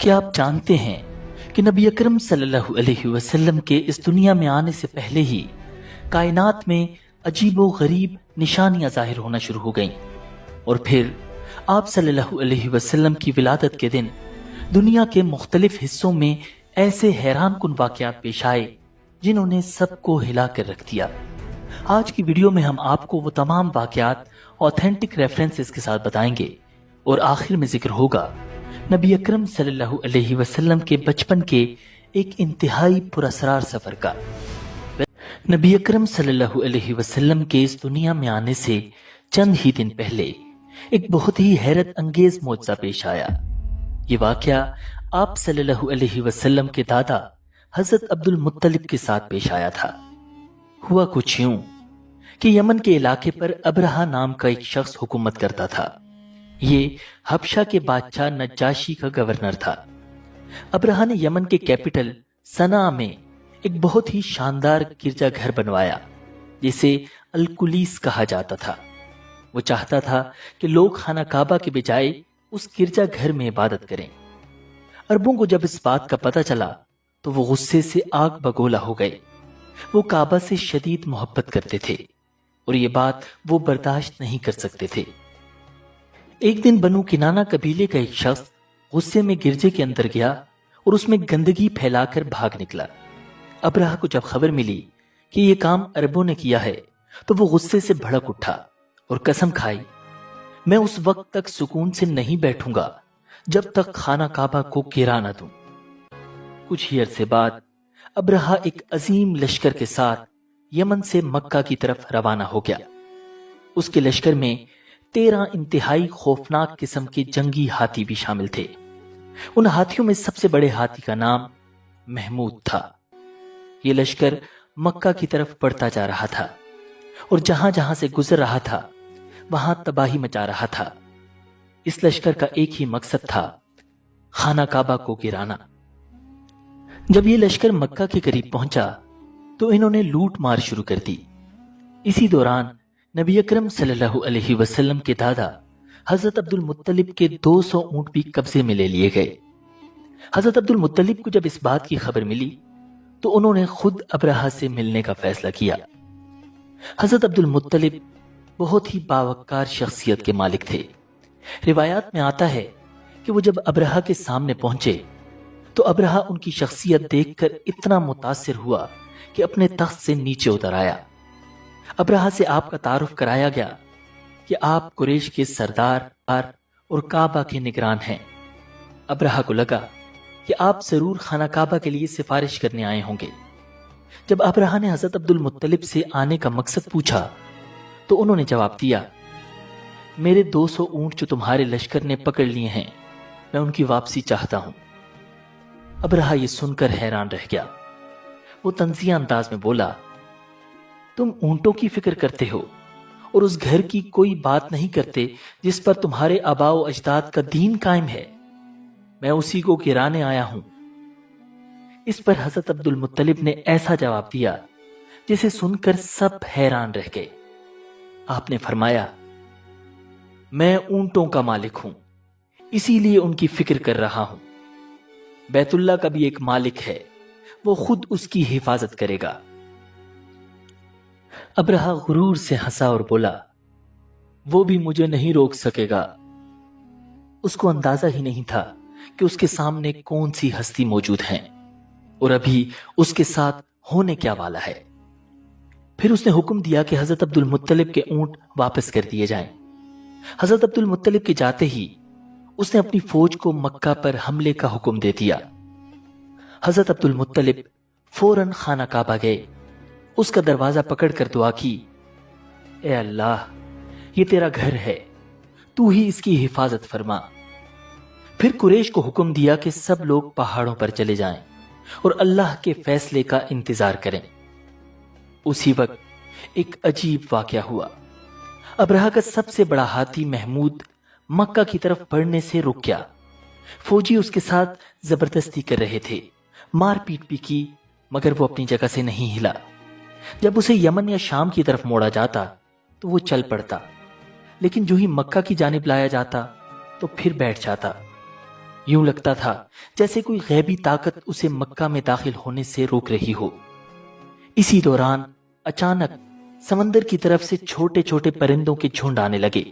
क्या आप जानते हैं कि नबी अकरम सल्लल्लाहु अलैहि वसल्लम के इस दुनिया में आने से पहले ही कायनात में अजीबो गरीब निशानियां जाहिर होना शुरू हो गईं और फिर आप सल्लल्लाहु अलैहि वसल्लम की विलादत के दिन दुनिया के मुख्तलिफ हिस्सों में ऐसे हैरानकुन वाक़यात पेश आए जिन्होंने सबको हिला कर रख दिया। आज की वीडियो में हम आपको वो तमाम वाक़यात ऑथेंटिक रेफरेंसेस के साथ बताएंगे और आखिर में जिक्र होगा नबी अकरम सल्लल्लाहु अलैहि वसल्लम के बचपन के एक इंतहाई पुरअसरार सफर का। नबी अकरम सल्लल्लाहु अलैहि वसल्लम के इस दुनिया में आने से चंद ही दिन पहले एक बहुत ही हैरत अंगेज मौजज़ा पेश आया। ये वाकया आप सल्लल्लाहु अलैहि वसल्लम के दादा हजरत अब्दुल मुत्तलिब के साथ पेश आया था। हुआ कुछ यूं कि यमन के इलाके पर अबरहा नाम का एक शख्स हुकूमत करता था। ये हबशा के बादशाह नज्जाशी का गवर्नर था। अबरहा ने यमन के कैपिटल सना में एक बहुत ही शानदार गिरजाघर बनवाया जिसे अल-कुलीस कहा जाता था। वो चाहता था कि लोग खाना काबा के बजाय उस गिरजाघर में इबादत करें। अरबों को जब इस बात का पता चला तो वो गुस्से से आग बगोला हो गए। वो काबा से शदीद मोहब्बत करते थे और ये बात वो बर्दाश्त नहीं कर सकते थे। एक दिन बनु किनाना कबीले का एक शख्स गुस्से में गिरजे के अंदर गया और उसमें गंदगी फैलाकर भाग निकला। अबरहा को जब खबर मिली कि ये काम अरबों ने किया है तो वो गुस्से से भड़क उठा और कसम खाई, मैं उस वक्त तक सुकून से नहीं बैठूंगा जब तक खाना काबा को गिरा न दूं। कुछ ही अरसे बाद अबरहा एक अजीम लश्कर के साथ यमन से मक्का की तरफ रवाना हो गया। उसके लश्कर में 13 इंतहाई खौफनाक किस्म के जंगी हाथी भी शामिल थे। उन हाथियों में सबसे बड़े हाथी का नाम महमूद था। ये लश्कर मक्का की तरफ बढ़ता जा रहा था और जहां जहां से गुजर रहा था वहां तबाही मचा रहा था। इस लश्कर का एक ही मकसद था, खाना काबा को गिराना। जब ये लश्कर मक्का के करीब पहुंचा तो इन्होंने लूट मार शुरू कर दी। इसी दौरान नबी अकरम सल्लल्लाहु अलैहि वसल्लम के दादा हजरत अब्दुल मुत्तलिब के 200 ऊंट भी कब्जे में ले लिए गए। हजरत अब्दुल मुत्तलिब को जब इस बात की खबर मिली तो उन्होंने खुद अबरहा से मिलने का फैसला किया। हजरत अब्दुल मुत्तलिब बहुत ही बावकार शख्सियत के मालिक थे। रिवायात में आता है कि वो जब अबरहा के सामने पहुंचे तो अबरहा उनकी शख्सियत देखकर इतना मुतासिर हुआ कि अपने तख्त से नीचे उतर आया। अबरहा से आपका तारुफ कराया गया कि आप कुरैश के सरदार और काबा के निगरान हैं। अबरहा को लगा कि आप जरूर खाना काबा के लिए सिफारिश करने आए होंगे। जब अबरहा ने हजरत अब्दुल मुत्तलिब से आने का मकसद पूछा तो उन्होंने जवाब दिया, मेरे 200 ऊंट जो तुम्हारे लश्कर ने पकड़ लिए हैं, मैं उनकी वापसी चाहता हूं। अबरहा ये सुनकर हैरान रह गया। वो तंजिया अंदाज में बोला, तुम ऊंटों की फिक्र करते हो और उस घर की कोई बात नहीं करते जिस पर तुम्हारे आबाओ अजदाद का दीन कायम है। मैं उसी को गिराने आया हूं। इस पर हजरत अब्दुल मुत्तलिब ने ऐसा जवाब दिया जिसे सुनकर सब हैरान रह गए। आपने फरमाया, मैं ऊंटों का मालिक हूं, इसीलिए उनकी फिक्र कर रहा हूं। बैतुल्लाह का भी एक मालिक है, वो खुद उसकी हिफाजत करेगा। अबरहा गुरूर से हंसा और बोला, वो भी मुझे नहीं रोक सकेगा। उसको अंदाजा ही नहीं था कि उसके सामने कौन सी हस्ती मौजूद है और अभी उसके साथ होने क्या वाला है। फिर उसने हुक्म दिया कि हजरत अब्दुल मुत्तलिब के ऊंट वापस कर दिए जाएं। हजरत अब्दुल मुत्तलिब के जाते ही उसने अपनी फौज को मक्का पर हमले का हुक्म दे दिया। हजरत अब्दुल मुत्तलिब फौरन खाना काबा गए, उसका दरवाजा पकड़कर दुआ की, ए अल्लाह, ये तेरा घर है, तू ही इसकी हिफाजत फरमा। फिर कुरैश को हुक्म दिया कि सब लोग पहाड़ों पर चले जाएं और अल्लाह के फैसले का इंतजार करें। उसी वक्त एक अजीब वाकया हुआ। अबरहा का सबसे बड़ा हाथी महमूद मक्का की तरफ बढ़ने से रुक गया। फौजी उसके साथ जबरदस्ती कर रहे थे, मार पीट भी की, मगर वो अपनी जगह से नहीं हिला। जब उसे यमन या शाम की तरफ मोड़ा जाता तो वो चल पड़ता, लेकिन जो ही मक्का की जानिब लाया जाता तो फिर बैठ जाता। यूं लगता था जैसे कोई गैबी ताकत उसे मक्का में दाखिल होने से रोक रही हो। इसी दौरान अचानक समंदर की तरफ से छोटे छोटे परिंदों के झुंड आने लगे।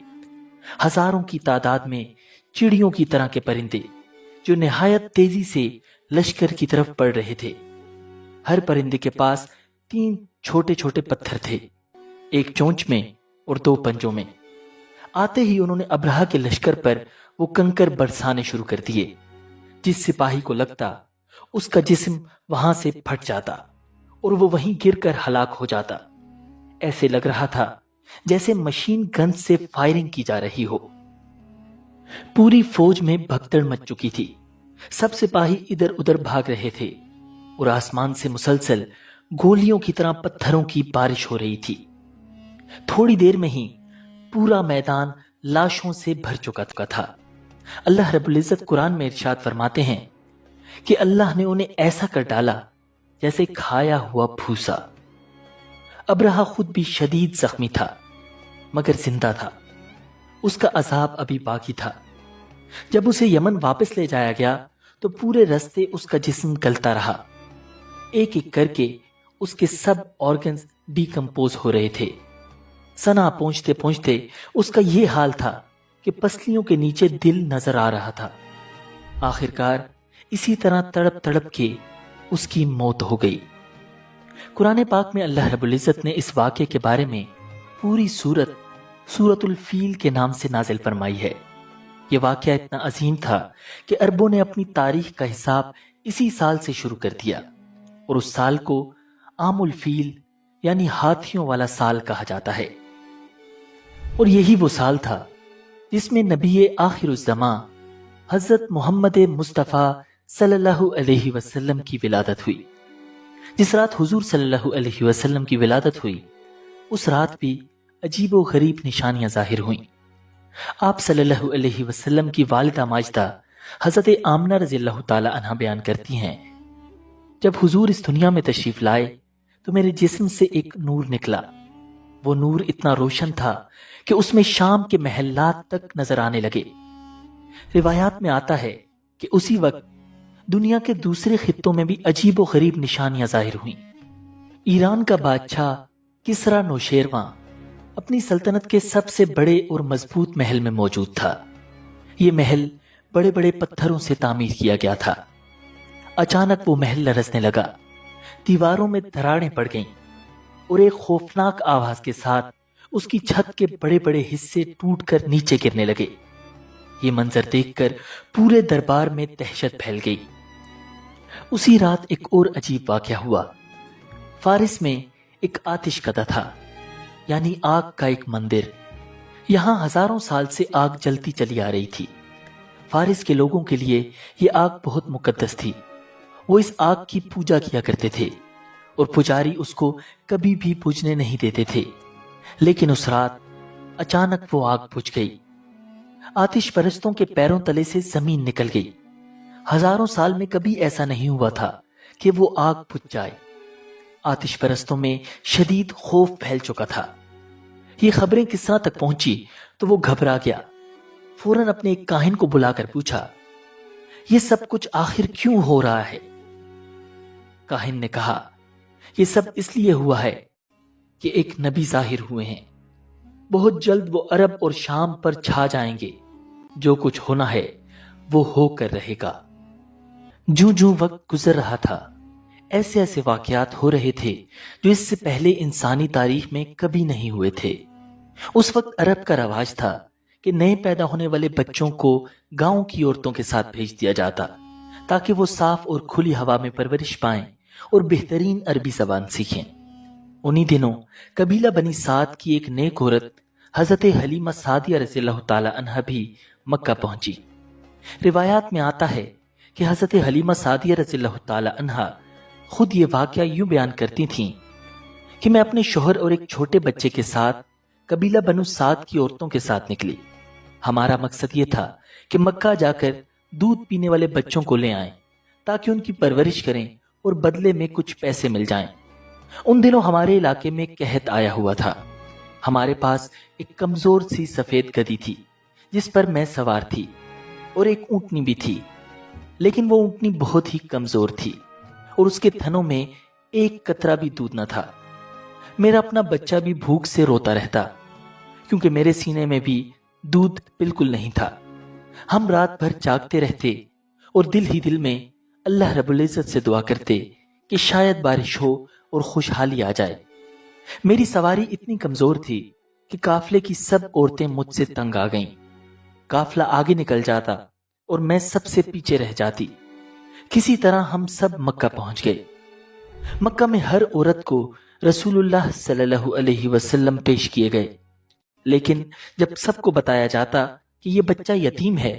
हजारों की तादाद में चिड़ियों की तरह के परिंदे जो निहायत तेजी से लश्कर की तरफ बढ़ रहे थे। हर परिंदे के पास 3 छोटे छोटे पत्थर थे, एक चोंच में और 2 पंजों में। आते ही उन्होंने अब्रहा के लश्कर पर वो कंकर बरसाने शुरू कर दिए। जिस सिपाही को लगता उसका जिस्म वहां से फट जाता और वो वहीं गिरकर हलाक हो जाता। ऐसे लग रहा था जैसे मशीन गन से फायरिंग की जा रही हो। पूरी फौज में भगदड़ मच चुकी थी। सब सिपाही इधर उधर भाग रहे थे और आसमान से मुसलसल गोलियों की तरह पत्थरों की बारिश हो रही थी। थोड़ी देर में ही पूरा मैदान लाशों से भर चुका था। अल्लाह रब्बुल इज्जत कुरान में इरशाद फरमाते हैं कि अल्लाह ने उन्हें ऐसा कर डाला जैसे खाया हुआ भूसा। अब्रहा खुद भी शदीद जख्मी था मगर जिंदा था। उसका अजाब अभी बाकी था। जब उसे यमन वापस ले जाया गया तो पूरे रास्ते उसका जिस्म गलता रहा। एक एक करके उसके सब ऑर्गन्स डिकम्पोज हो रहे थे। सना पहुंचते पहुंचते उसका यह हाल था कि पसलियों के नीचे दिल नजर आ रहा था। आखिरकार इसी तरह तड़प तड़प के उसकी मौत हो गई। कुरान पाक में अल्लाह रब्बुल इज्जत ने इस वाक़े के बारे में पूरी सूरतुल फील के नाम से नाजिल फरमाई है। यह वाक़या इतना अजीम था कि अरबों ने अपनी तारीख का हिसाब इसी साल से शुरू कर दिया और उस साल को आमुल फील यानी हाथियों वाला साल कहा जाता है। और यही वो साल था जिसमें नबी आखिरुज़्ज़मा हजरत मोहम्मद मुस्तफ़ा सल्लल्लाहु अलैहि वसल्लम की विलादत हुई। जिस रात हुजूर सल्लल्लाहु अलैहि वसल्लम की विलादत हुई उस रात भी अजीबो गरीब निशानियां जाहिर हुईं। आप सल्लल्लाहु अलैहि वसल्लम की वालिदा माजिदा हजरत आमना रज़ियल्लाहु ताला अन्हा बयान करती हैं, जब हुजूर इस दुनिया में तशरीफ लाए तो मेरे जिस्म से एक नूर निकला। वो नूर इतना रोशन था कि उसमें शाम के महल्लात तक नजर आने लगे। रिवायात में आता है कि उसी वक्त दुनिया के दूसरे खित्तों में भी अजीबो गरीब निशानियां जाहिर हुईं। ईरान का बादशाह किसरा नौशेरवां अपनी सल्तनत के सबसे बड़े और मजबूत महल में मौजूद था। यह महल बड़े बड़े पत्थरों से तामीर किया गया था। अचानक वो महल लरसने लगा, दीवारों में दरारें पड़ गईं और एक खौफनाक आवाज के साथ उसकी छत के बड़े बड़े हिस्से टूटकर नीचे गिरने लगे। ये मंजर देखकर पूरे दरबार में दहशत फैल गई। उसी रात एक और अजीब वाकया हुआ। फारिस में एक आतिशकदा था, यानी आग का एक मंदिर। यहां हजारों साल से आग जलती चली आ रही थी। फारिस के लोगों के लिए यह आग बहुत मुकद्दस थी। वो इस आग की पूजा किया करते थे और पुजारी उसको कभी भी बुझने नहीं देते थे। लेकिन उस रात अचानक वो आग बुझ गई। आतिश परस्तों के पैरों तले से जमीन निकल गई। हजारों साल में कभी ऐसा नहीं हुआ था कि वो आग बुझ जाए। आतिश परस्तों में शदीद खौफ फैल चुका था। ये खबरें किस्सा तक पहुंची तो वो घबरा गया। फौरन अपने एक काहिन को बुलाकर पूछा, ये सब कुछ आखिर क्यों हो रहा है? काहिन ने कहा, ये सब इसलिए हुआ है कि एक नबी जाहिर हुए हैं। बहुत जल्द वो अरब और शाम पर छा जाएंगे। जो कुछ होना है वो होकर रहेगा। जूं जूं वक्त गुजर रहा था, ऐसे ऐसे वाकयात हो रहे थे जो इससे पहले इंसानी तारीख में कभी नहीं हुए थे। उस वक्त अरब का रवाज था कि नए पैदा होने वाले बच्चों को गांव की औरतों के साथ भेज दिया जाता ताकि वो साफ और खुली हवा में परवरिश पाएं और बेहतरीन अरबी जबान सीखें। उन्हीं दिनों कबीला बनी साद की एक नेक औरत हजरत हलीमा सादिया रज़ियल्लाहु ताला अन्हा भी मक्का पहुंची। रिवायात में आता है कि हजरत हलीमा सादिया रज़ियल्लाहु ताला अन्हा खुद ये वाकया यूं बयान करती थीं कि मैं अपने शोहर और एक छोटे बच्चे के साथ कबीला बनु साद की औरतों के साथ निकली। हमारा मकसद ये था कि मक्का जाकर दूध पीने वाले बच्चों को ले आएं ताकि उनकी परवरिश करें और बदले में कुछ पैसे मिल जाएं। उन दिनों हमारे इलाके में कहत आया हुआ था। हमारे पास एक कमजोर सी सफेद गधी थी जिस पर मैं सवार थी और एक ऊंटनी भी थी लेकिन वो ऊँटनी बहुत ही कमजोर थी और उसके थनों में एक कतरा भी दूध न था। मेरा अपना बच्चा भी भूख से रोता रहता, क्योंकि मेरे सीने में भी दूध बिल्कुल नहीं था। हम रात भर जागते रहते और दिल ही दिल में अल्लाह रब्बुल इज्जत से दुआ करते कि शायद बारिश हो और खुशहाली आ जाए। मेरी सवारी इतनी कमजोर थी कि काफले की सब औरतें मुझसे तंग आ गईं। काफला आगे निकल जाता और मैं सबसे पीछे रह जाती। किसी तरह हम सब मक्का पहुंच गए। मक्का में हर औरत को रसूलुल्लाह सल्लल्लाहु अलैहि वसल्लम पेश किए गए, लेकिन जब सबको बताया जाता कि ये बच्चा यतीम है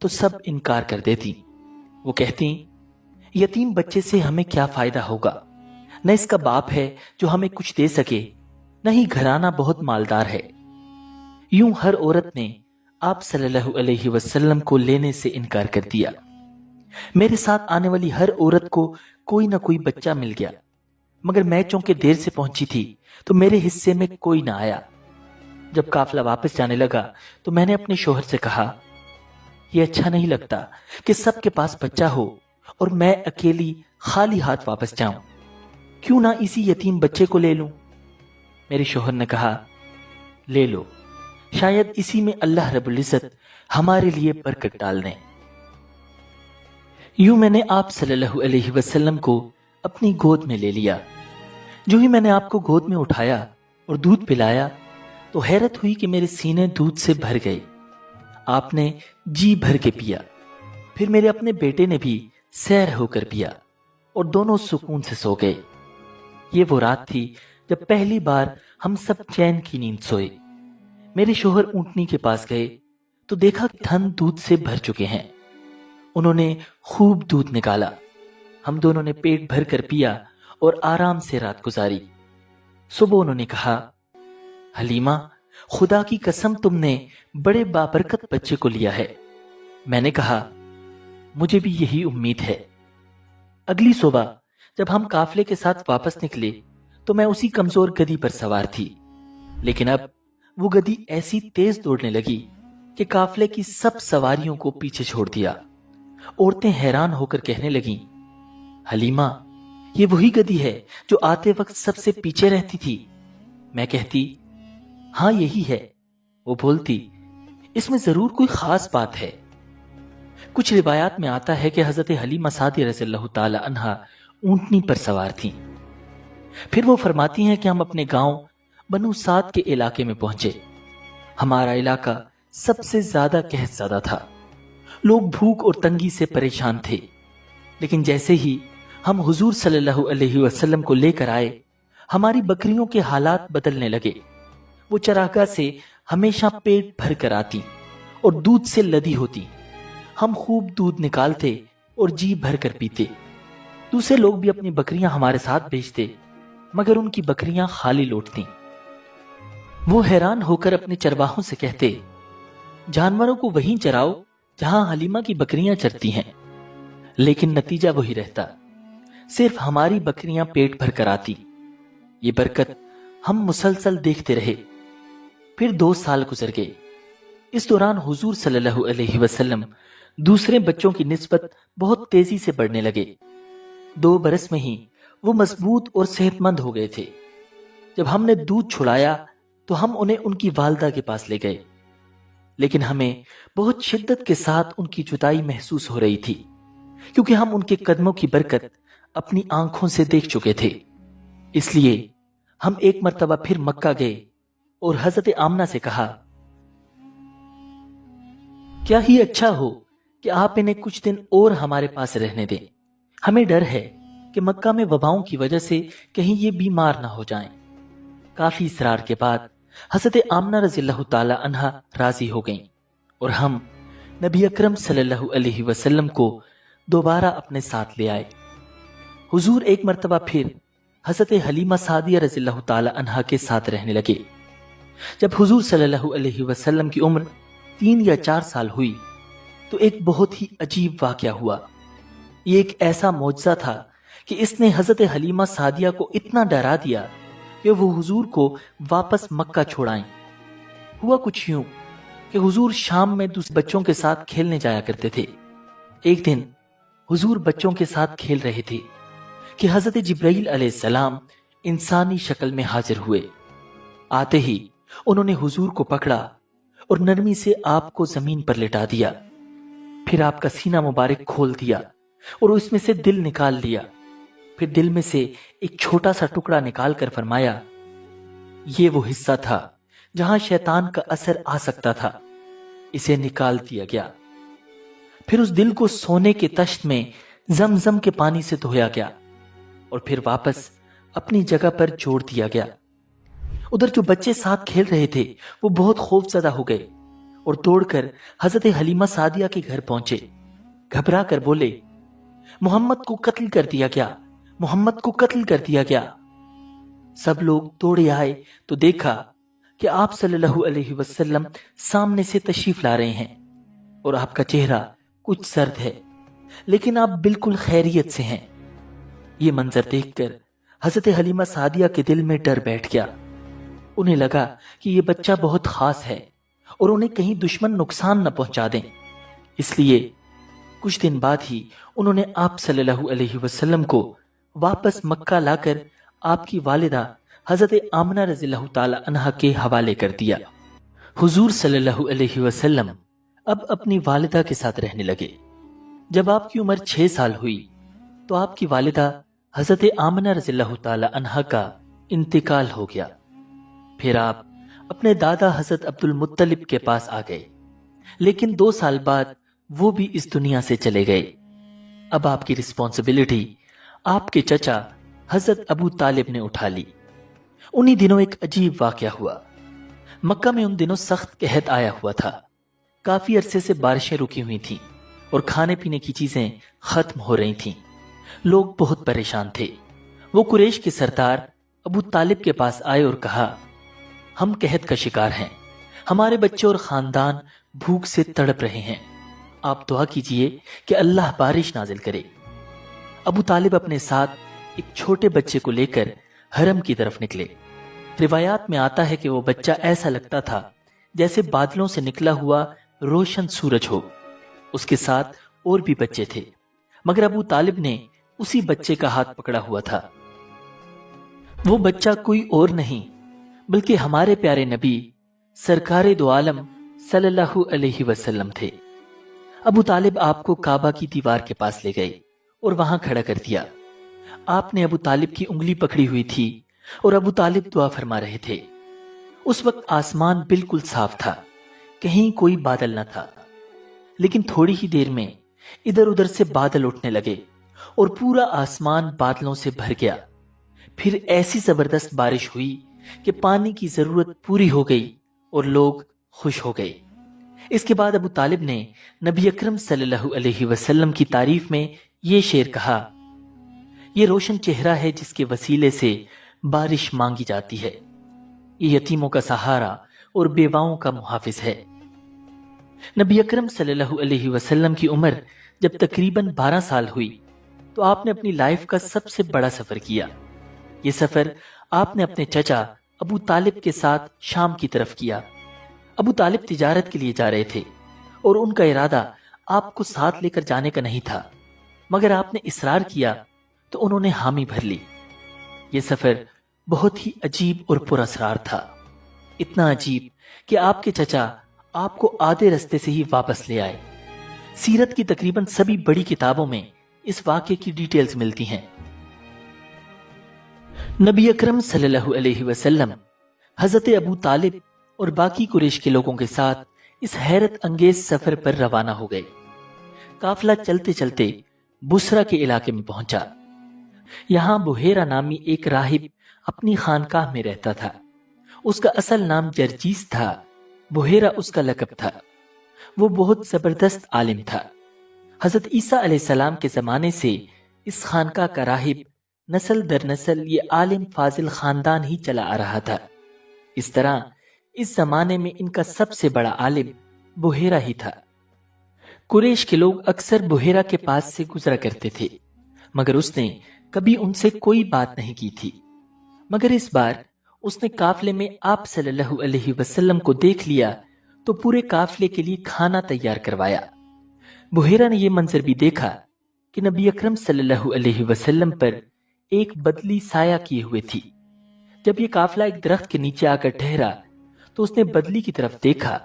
तो सब इनकार कर देती। वो कहती, यतीम बच्चे से हमें क्या फायदा होगा, न इसका बाप है जो हमें कुछ दे सके, न ही घराना बहुत मालदार है। यूं हर औरत ने आप सल्लल्लाहु अलैहि वसल्लम को लेने से इनकार कर दिया। मेरे साथ आने वाली हर औरत को कोई ना कोई बच्चा मिल गया, मगर मैं चूंकि देर से पहुंची थी तो मेरे हिस्से में कोई ना आया। जब काफिला वापस जाने लगा तो मैंने अपने शोहर से कहा, यह अच्छा नहीं लगता कि सबके पास बच्चा हो और मैं अकेली खाली हाथ वापस जाऊं। क्यों ना इसी यतीम बच्चे को ले लूं। मेरे शोहर ने कहा, ले लो, शायद इसी में अल्लाह रब्बुल इज्जत हमारे लिए बरकत डाल दें। यूं मैंने आप सल्लल्लाहु अलैहि वसल्लम को अपनी गोद में ले लिया। जो ही मैंने आपको गोद में उठाया और दूध पिलाया तो हैरत हुई कि मेरे सीने दूध से भर गए। आपने जी भर के पिया। फिर मेरे अपने बेटे ने भी सैर होकर पिया और दोनों सुकून से सो गए। ये वो रात थी जब पहली बार हम सब चैन की नींद सोए। मेरे शोहर ऊंटनी के पास गए तो देखा कि थन दूध से भर चुके हैं। उन्होंने खूब दूध निकाला। हम दोनों ने पेट भर कर पिया और आराम से रात गुजारी। सुबह उन्होंने कहा, हलीमा, खुदा की कसम तुमने बड़े बाबरकत बच्चे को लिया है। मैंने कहा, मुझे भी यही उम्मीद है। अगली सुबह जब हम काफले के साथ वापस निकले तो मैं उसी कमजोर गधी पर सवार थी, लेकिन अब वो गधी ऐसी तेज दौड़ने लगी कि काफले की सब सवारियों को पीछे छोड़ दिया। औरतें हैरान होकर कहने लगीं, हलीमा, ये वही गधी है जो आते वक्त सबसे पीछे रहती थी। मैं कहती, हाँ यही है। वो बोलती, इसमें जरूर कोई खास बात है। कुछ रिवायात में आता है कि हजरत हलीमा सादिया रज़ियल्लाहु ताला अन्हा ऊंटनी पर सवार थीं। फिर वो फरमाती हैं कि हम अपने गांव बनु साद के इलाके में पहुंचे। हमारा इलाका सबसे ज्यादा कहतज़दा था। लोग भूख और तंगी से परेशान थे, लेकिन जैसे ही हम हुजूर सल्लल्लाहु अलैहि वसल्लम को लेकर आए, हमारी बकरियों के हालात बदलने लगे। वो चरागाह से हमेशा पेट भर कर आती और दूध से लदी होती। हम खूब दूध निकालते और जी भर कर पीते। दूसरे लोग भी अपनी बकरियां हमारे साथ भेजते, मगर उनकी बकरियां खाली लौटती। वो हैरान होकर अपने चरवाहों से कहते, जानवरों को वहीं चराओ जहां हलीमा की बकरियां चरती हैं। लेकिन नतीजा वही रहता, सिर्फ हमारी बकरियां पेट भर कर आती। ये बरकत हम मुसलसल देखते रहे। फिर 2 साल गुजर गए। इस दौरान हुजूर सल्लल्लाहु अलैहि वसल्लम दूसरे बच्चों की निस्बत बहुत तेजी से बढ़ने लगे। 2 बरस में ही वो मजबूत और सेहतमंद हो गए थे। जब हमने दूध छुड़ाया तो हम उन्हें उनकी वालदा के पास ले गए, लेकिन हमें बहुत शिद्दत के साथ उनकी जुदाई महसूस हो रही थी, क्योंकि हम उनके कदमों की बरकत अपनी आंखों से देख चुके थे। इसलिए हम एक मर्तबा फिर मक्का गए और हजरत आमना से कहा, क्या ही अच्छा हो कि आप इन्हें कुछ दिन और हमारे पास रहने दें। हमें डर है कि मक्का में वबाओं की वजह से कहीं ये बीमार ना हो जाएं। काफी इसरार के बाद हजरत आमना रज़ियल्लाहु ताला अन्हा राजी हो गईं और हम नबी अकरम सल्लल्लाहु अलैहि वसल्लम को दोबारा अपने साथ ले आए। हुजूर एक मर्तबा फिर हजरत हलीमा सादिया रज़ियल्लाहु ताला अन्हा के साथ रहने लगे। जब हुजूर सल्लल्लाहु अलैहि वसल्लम की उम्र 3 या 4 साल हुई तो एक बहुत ही अजीब वाकया हुआ। ये एक ऐसा मौजज़ा था कि इसने हजरत हलीमा सादिया को इतना डरा दिया कि वो हुजूर को वापस मक्का छोड़ाएं। हुआ कुछ यूं कि हुजूर शाम में दूसरे बच्चों के साथ खेलने जाया करते थे। एक दिन हुजूर बच्चों के साथ खेल रहे थे कि हजरत जिब्राइल अलैहिस्सलाम इंसानी शक्ल में हाजिर हुए। आते ही उन्होंने हुजूर को पकड़ा और नरमी से आपको जमीन पर लिटा दिया। फिर आपका सीना मुबारक खोल दिया और उसमें से दिल निकाल लिया। फिर दिल में से एक छोटा सा टुकड़ा निकाल कर फरमाया, ये वो हिस्सा था जहां शैतान का असर आ सकता था, इसे निकाल दिया गया। फिर उस दिल को सोने के तश्त में जमजम के पानी से धोया गया और फिर वापस अपनी जगह पर जोड़ दिया गया। उधर जो बच्चे साथ खेल रहे थे वो बहुत खौफजदा हो गए और दौड़कर हजरत हलीमा सादिया के घर पहुंचे। घबरा कर बोले, मोहम्मद को कत्ल कर दिया गया, मोहम्मद को कत्ल कर दिया गया। सब लोग दौड़े आए तो देखा कि आप सल्लल्लाहु अलैहि वसल्लम सामने से तशरीफ ला रहे हैं और आपका चेहरा कुछ सर्द है, लेकिन आप बिल्कुल खैरियत से हैं। ये मंजर देखकर हजरत हलीमा सादिया के दिल में डर बैठ गया। उन्हें लगा कि ये बच्चा बहुत खास है और उन्हें कहीं दुश्मन नुकसान न पहुंचा दें। इसलिए कुछ दिन बाद ही उन्होंने आप सल्लल्लाहु अलैहि वसल्लम को वापस मक्का लाकर आपकी वालिदा हजरत आमना रज़ियल्लाहु ताला अन्हा के हवाले कर दिया। हुजूर सल्लल्लाहु अलैहि वसल्लम अब अपनी वालिदा के साथ रहने लगे। जब आपकी उम्र 6 साल हुई तो आपकी वालिदा हजरत आमना रज़ियल्लाहु ताला अन्हा का इंतकाल हो गया। फिर आप अपने दादा हजरत अब्दुल मुत्तलिब के पास आ गए, लेकिन 2 साल बाद वो भी इस दुनिया से चले गए। अब आपकी रिस्पॉन्सिबिलिटी आपके चचा हजरत अबू तालिब ने उठा ली। उन्हीं दिनों एक अजीब वाकया हुआ। मक्का में उन दिनों सख्त कहत आया हुआ था। काफी अरसे से बारिशें रुकी हुई थीं और खाने पीने की चीजें खत्म हो रही थीं। लोग बहुत परेशान थे। वो कुरैश के सरदार अबू तालिब के पास आए और कहा, हम कहत का शिकार हैं, हमारे बच्चे और खानदान भूख से तड़प रहे हैं, आप दुआ कीजिए कि अल्लाह बारिश नाजिल करे। अबू तालिब अपने साथ एक छोटे बच्चे को लेकर हरम की तरफ निकले। रिवायात में आता है कि वो बच्चा ऐसा लगता था जैसे बादलों से निकला हुआ रोशन सूरज हो। उसके साथ और भी बच्चे थे, मगर अबू तालिब ने उसी बच्चे का हाथ पकड़ा हुआ था। वो बच्चा कोई और नहीं बल्कि हमारे प्यारे नबी सरकारे दो आलम सल्लल्लाहु अलैहि वसल्लम थे। अबू तालिब आपको काबा की दीवार के पास ले गए और वहां खड़ा कर दिया। आपने अबू तालिब की उंगली पकड़ी हुई थी और अबू तालिब दुआ फरमा रहे थे। उस वक्त आसमान बिल्कुल साफ था, कहीं कोई बादल न था, लेकिन थोड़ी ही देर में इधर उधर से बादल उठने लगे और पूरा आसमान बादलों से भर गया। फिर ऐसी जबरदस्त बारिश हुई कि पानी की जरूरत पूरी हो गई और लोग खुश हो गए। इसके बाद अबू तालिब ने नबी अकरम सल्लल्लाहु अलैहि वसल्लम की तारीफ में ये शेर कहा, ये रोशन चेहरा है जिसके वसीले से बारिश मांगी जाती है, ये यतीमों का सहारा और बेवाओं का मुहाफिज है। नबी अकरम सल्लल्लाहु अलैहि वसल्लम की उम्र जब तकरीबन 12 साल हुई तो आपने अपनी लाइफ का सबसे बड़ा सफर किया। ये सफर आपने अपने चचा अबू तालिब के साथ शाम की तरफ किया। अबू तालिब तिजारत के लिए जा रहे थे और उनका इरादा आपको साथ लेकर जाने का नहीं था, मगर आपने इसरार किया तो उन्होंने हामी भर ली। यह सफर बहुत ही अजीब और पुरअसरार था, इतना अजीब कि आपके चचा आपको आधे रास्ते से ही वापस ले आए। सीरत की तकरीबन सभी बड़ी किताबों में इस वाक़े की डिटेल्स मिलती हैं। नबी अकरम सल्लल्लाहु अलैहि वसल्लम हजरत अबू तालिब और बाकी कुरैश के लोगों के साथ इस हैरत अंगेज सफर पर रवाना हो गए। काफिला चलते चलते बुसरा के इलाके में पहुंचा। यहां बुहेरा नामी एक राहिब अपनी खानकाह में रहता था। उसका असल नाम जरजीस था, बुहेरा उसका लकब था। वो बहुत जबरदस्त आलिम था। हजरत ईसा अलैहिस्सलाम के जमाने से इस खानकाह का राहिब नस्ल दर नस्ल ये आलिम फाजिल खानदान ही चला आ रहा था। इस तरह इस जमाने में इनका सबसे बड़ा आलिम बुहेरा ही था। कुरैश के लोग अक्सर बुहेरा के पास से गुजरा करते थे, मगर उसने कभी उनसे कोई बात नहीं की थी। मगर इस बार उसने काफिले में आप सल्लल्लाहु अलैहि वसल्लम को देख लिया तो पूरे काफिले के लिए खाना तैयार करवाया। बुहेरा ने यह मंजर भी देखा کہ نبی اکرم صلی اللہ علیہ وسلم پر ایک بدلی سایہ کیے ہوئے تھی۔ جب یہ قافلہ ایک درخت کے نیچے آ کر ٹھہرا تو اس نے بدلی کی طرف دیکھا۔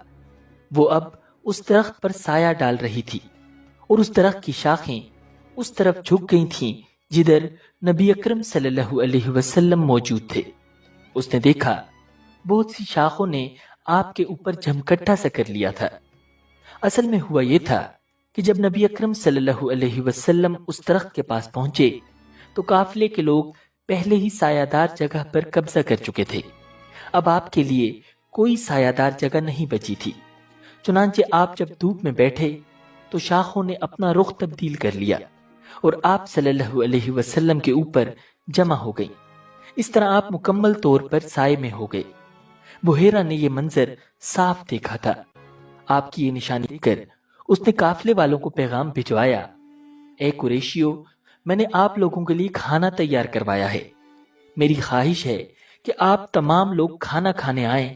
وہ اب اس درخت پر سایہ ڈال رہی تھی اور اس درخت کی شاخیں اس طرف جھک گئی تھیں جدھر نبی اکرم صلی اللہ علیہ وسلم موجود تھے۔ اس نے دیکھا بہت سی شاخوں نے آپ کے اوپر جھمکٹا سا کر لیا تھا۔ اصل میں ہوا یہ تھا کہ جب نبی اکرم صلی اللہ علیہ وسلم اس درخت کے پاس پہنچے تو قافلے کے لوگ پہلے ہی سایہ دار جگہ پر قبضہ کر چکے تھے۔ اب آپ کے لیے کوئی سایہ دار جگہ نہیں بچی تھی۔ چنانچہ آپ جب دھوپ میں بیٹھے تو شاخوں نے اپنا رخ تبدیل کر لیا اور آپ صلی اللہ علیہ وسلم کے اوپر جمع ہو گئی۔ اس طرح آپ مکمل طور پر سائے میں ہو گئے۔ بحیرہ نے یہ منظر صاف دیکھا تھا۔ آپ کی یہ نشانی دے کر اس نے قافلے والوں کو پیغام بھجوایا، اے قریشیو، میں نے آپ لوگوں کے لیے کھانا تیار کروایا ہے۔ میری خواہش ہے کہ آپ تمام لوگ کھانا کھانے آئیں،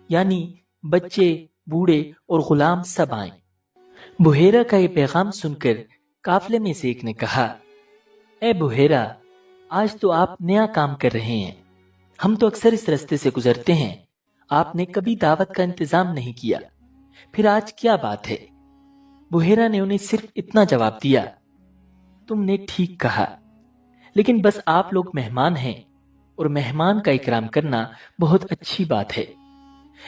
یعنی بچے، بوڑھے اور غلام سب آئیں۔ بحیرہ کا یہ پیغام سن کر قافلے میں سے ایک نے کہا، اے بحیرہ، آج تو آپ نیا کام کر رہے ہیں۔ ہم تو اکثر اس رستے سے گزرتے ہیں، آپ نے کبھی دعوت کا انتظام نہیں کیا، پھر آج کیا بات ہے؟ بحیرہ نے انہیں صرف اتنا جواب دیا، تم نے ٹھیک کہا، لیکن بس آپ لوگ مہمان ہیں اور مہمان کا اکرام کرنا بہت اچھی بات ہے۔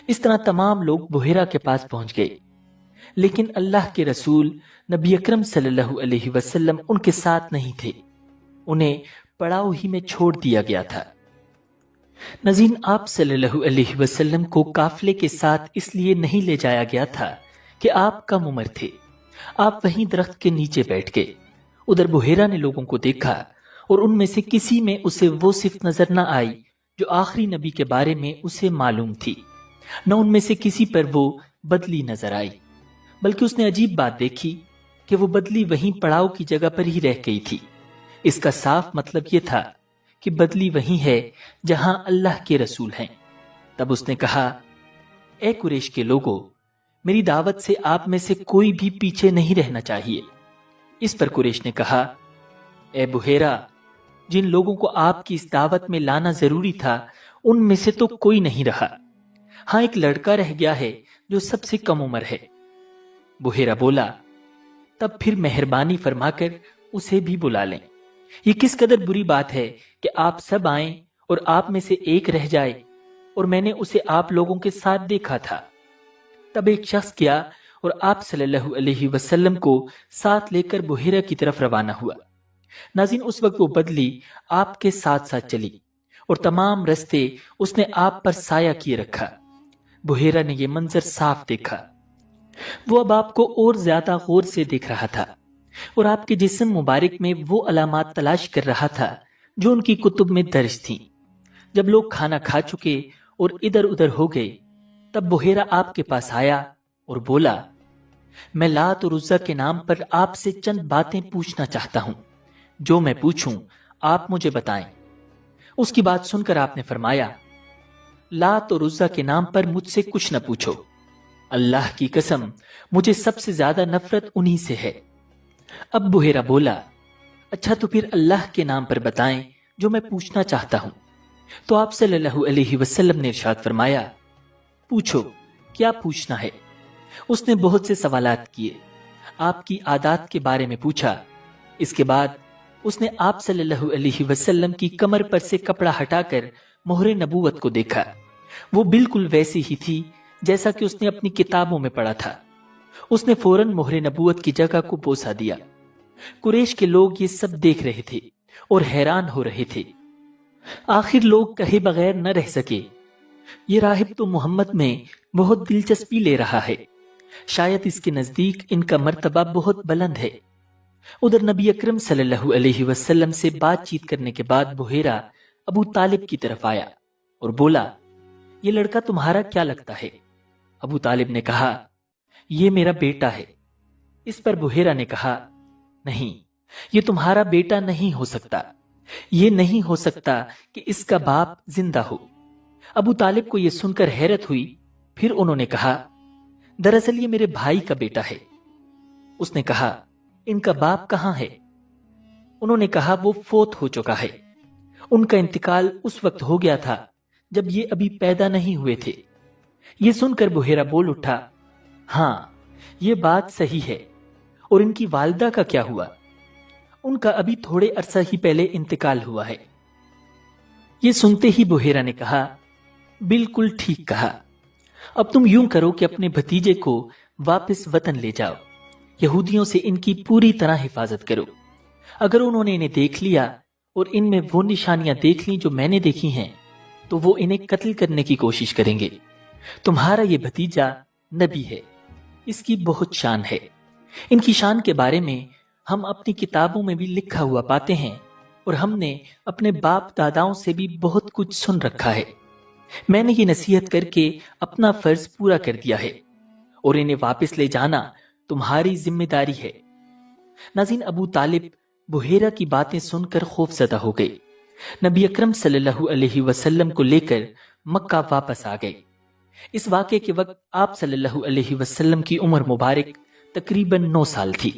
اس طرح تمام لوگ بحیرہ کے پاس پہنچ گئے، لیکن اللہ کے رسول نبی اکرم صلی اللہ علیہ وسلم ان کے ساتھ نہیں تھے، انہیں پڑاؤ ہی میں چھوڑ دیا گیا تھا۔ ناظرین، آپ صلی اللہ علیہ وسلم کو قافلے کے ساتھ اس لیے نہیں لے جایا گیا تھا کہ آپ کم عمر تھے۔ آپ وہیں درخت کے نیچے بیٹھ گئے۔ ادھر بحیرہ نے لوگوں کو دیکھا اور ان میں سے کسی میں اسے وہ صفت نظر نہ آئی جو آخری نبی کے بارے میں اسے معلوم تھی، نہ ان میں سے کسی پر وہ بدلی نظر آئی، بلکہ اس نے عجیب بات دیکھی کہ وہ بدلی وہیں پڑاؤ کی جگہ پر ہی رہ گئی تھی۔ اس کا صاف مطلب یہ تھا کہ بدلی وہیں ہے جہاں اللہ کے رسول ہیں۔ تب اس نے کہا، اے قریش کے لوگوں، میری دعوت سے آپ میں سے کوئی بھی پیچھے نہیں رہنا چاہیے۔ اس پر قریش نے کہا، اے بحیرہ، جن لوگوں کو آپ کی اس دعوت میں لانا ضروری تھا ان میں سے تو کوئی نہیں رہا، ہاں ایک لڑکا رہ گیا ہے جو سب سے کم عمر ہے۔ بحیرہ بولا، تب پھر مہربانی فرما کر اسے بھی بلا لیں۔ یہ کس قدر بری بات ہے کہ آپ سب آئیں اور آپ میں سے ایک رہ جائے، اور میں نے اسے آپ لوگوں کے ساتھ دیکھا تھا۔ تب ایک شخص گیا اور آپ صلی اللہ علیہ وسلم کو ساتھ لے کر بحیرہ کی طرف روانہ ہوا۔ ناظرین، اس وقت وہ بدلی آپ کے ساتھ ساتھ چلی اور تمام رستے اس نے آپ پر سایہ کیے رکھا۔ بحیرہ نے یہ منظر صاف دیکھا۔ وہ اب آپ کو اور زیادہ غور سے دیکھ رہا تھا اور آپ کے جسم مبارک میں وہ علامات تلاش کر رہا تھا جو ان کی کتب میں درج تھیں۔ جب لوگ کھانا کھا چکے اور ادھر ادھر ہو گئے، تب بحیرہ آپ کے پاس آیا اور بولا، میں لات اور عزا کے نام پر آپ سے چند باتیں پوچھنا چاہتا ہوں، جو میں پوچھوں آپ مجھے بتائیں۔ اس کی بات سن کر آپ نے فرمایا، لات اور عزا کے نام پر مجھ سے کچھ نہ پوچھو، اللہ کی قسم مجھے سب سے زیادہ نفرت انہی سے ہے۔ اب بحیرہ بولا، اچھا تو پھر اللہ کے نام پر بتائیں جو میں پوچھنا چاہتا ہوں۔ تو آپ صلی اللہ علیہ وسلم نے ارشاد فرمایا، پوچھو، کیا پوچھنا ہے؟ اس نے بہت سے سوالات کیے، آپ کی عادات کے بارے میں پوچھا۔ اس کے بعد اس نے آپ صلی اللہ علیہ وسلم کی کمر پر سے کپڑا ہٹا کر مہر نبوت کو دیکھا۔ وہ بالکل ویسی ہی تھی جیسا کہ اس نے اپنی کتابوں میں پڑھا تھا۔ اس نے فوراً مہر نبوت کی جگہ کو بوسہ دیا۔ قریش کے لوگ یہ سب دیکھ رہے تھے اور حیران ہو رہے تھے۔ آخر لوگ کہے بغیر نہ رہ سکے، یہ راہب تو محمد میں بہت دلچسپی لے رہا ہے، شاید اس کے نزدیک ان کا مرتبہ بہت بلند ہے۔ ادھر نبی اکرم صلی اللہ علیہ وسلم سے بات چیت کرنے کے بعد بحیرہ ابو طالب کی طرف آیا اور بولا، یہ لڑکا تمہارا کیا لگتا ہے؟ ابو طالب نے کہا، یہ میرا بیٹا ہے۔ اس پر بحیرہ نے کہا، نہیں، یہ تمہارا بیٹا نہیں ہو سکتا، یہ نہیں ہو سکتا کہ اس کا باپ زندہ ہو۔ ابو طالب کو یہ سن کر حیرت ہوئی، پھر انہوں نے کہا، دراصل یہ میرے بھائی کا بیٹا ہے۔ اس نے کہا، ان کا باپ کہاں ہے؟ انہوں نے کہا وہ فوت ہو چکا ہے، ان کا انتقال اس وقت ہو گیا تھا جب یہ ابھی پیدا نہیں ہوئے تھے۔ یہ سن کر بحیرہ بول اٹھا، ہاں یہ بات صحیح ہے، اور ان کی والدہ کا کیا ہوا؟ ان کا ابھی تھوڑے عرصہ ہی پہلے انتقال ہوا ہے۔ یہ سنتے ہی بحیرہ نے کہا، بالکل ٹھیک کہا، اب تم یوں کرو کہ اپنے بھتیجے کو واپس وطن لے جاؤ، یہودیوں سے ان کی پوری طرح حفاظت کرو، اگر انہوں نے انہیں دیکھ لیا اور ان میں وہ نشانیاں دیکھ لیں جو میں نے دیکھی ہیں تو وہ انہیں قتل کرنے کی کوشش کریں گے۔ تمہارا یہ بھتیجا نبی ہے، اس کی بہت شان ہے، ان کی شان کے بارے میں ہم اپنی کتابوں میں بھی لکھا ہوا پاتے ہیں، اور ہم نے اپنے باپ داداؤں سے بھی بہت کچھ سن رکھا ہے۔ میں نے یہ نصیحت کر کے اپنا فرض پورا کر دیا ہے، اور انہیں واپس لے جانا تمہاری ذمہ داری ہے۔ ناظرین، ابو طالب بحیرہ کی باتیں سن کر خوف زدہ ہو گئے، نبی اکرم صلی اللہ علیہ وسلم کو لے کر مکہ واپس آ گئے۔ اس واقعے کے وقت آپ صلی اللہ علیہ وسلم کی عمر مبارک تقریباً 9 سال تھی۔